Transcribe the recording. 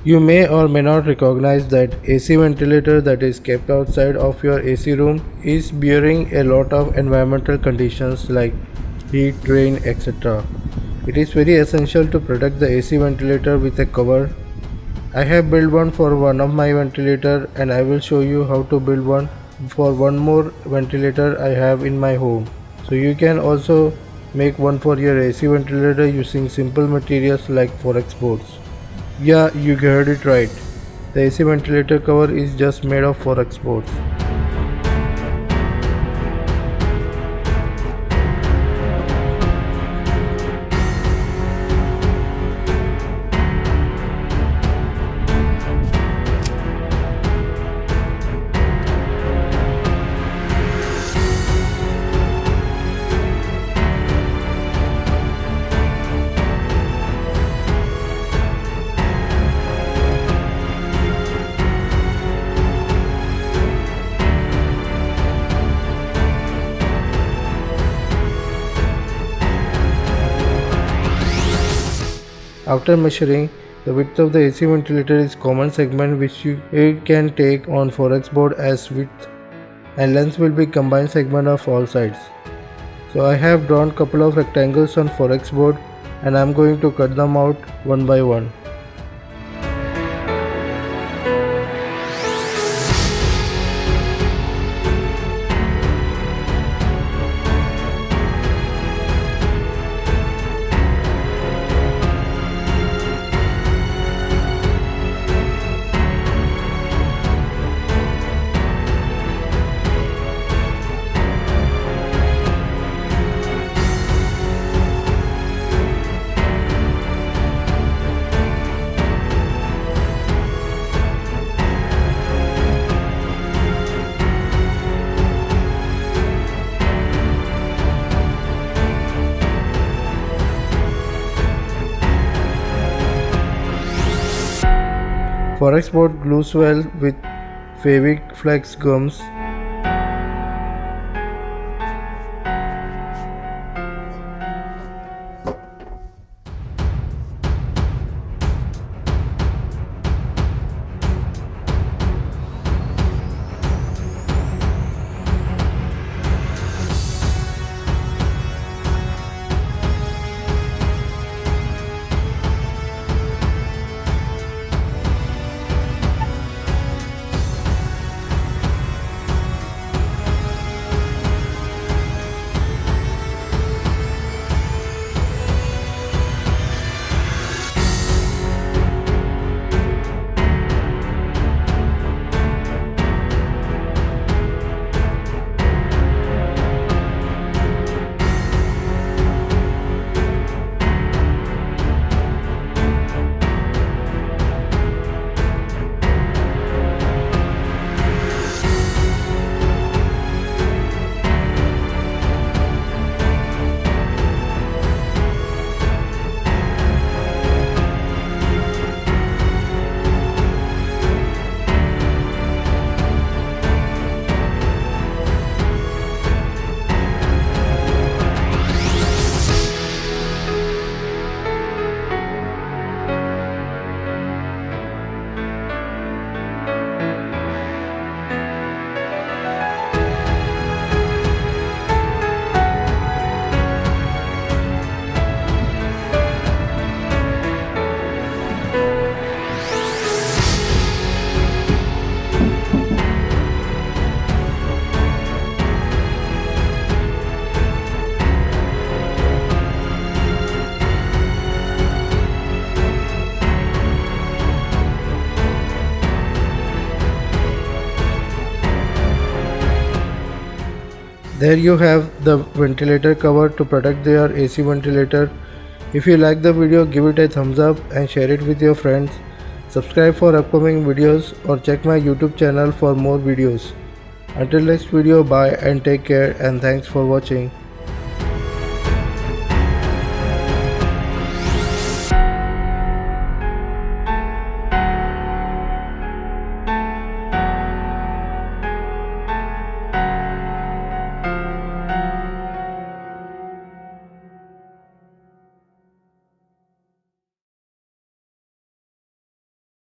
You may or may not recognize that AC ventilator that is kept outside of your AC room is bearing a lot of environmental conditions like heat, rain, etc. It is very essential to protect the AC ventilator with a cover. I have built one for one of my ventilator and I will show you how to build one for one more ventilator I have in my home. So you can also make one for your AC ventilator using simple materials like Forex boards. Yeah, you heard it right. The AC ventilator cover is just made of Forex boards. After measuring, the width of the AC ventilator is common segment which you can take on Forex board as width, and length will be combined segment of all sides. So I have drawn couple of rectangles on Forex board and I am going to cut them out one by one. Forex board glues well with Fevic Flex gums. There you have the ventilator cover to protect your AC ventilator. If you like the video, give it a thumbs up and share it with your friends. Subscribe for upcoming videos or check my YouTube channel for more videos. Until next video, bye and take care, and thanks for watching.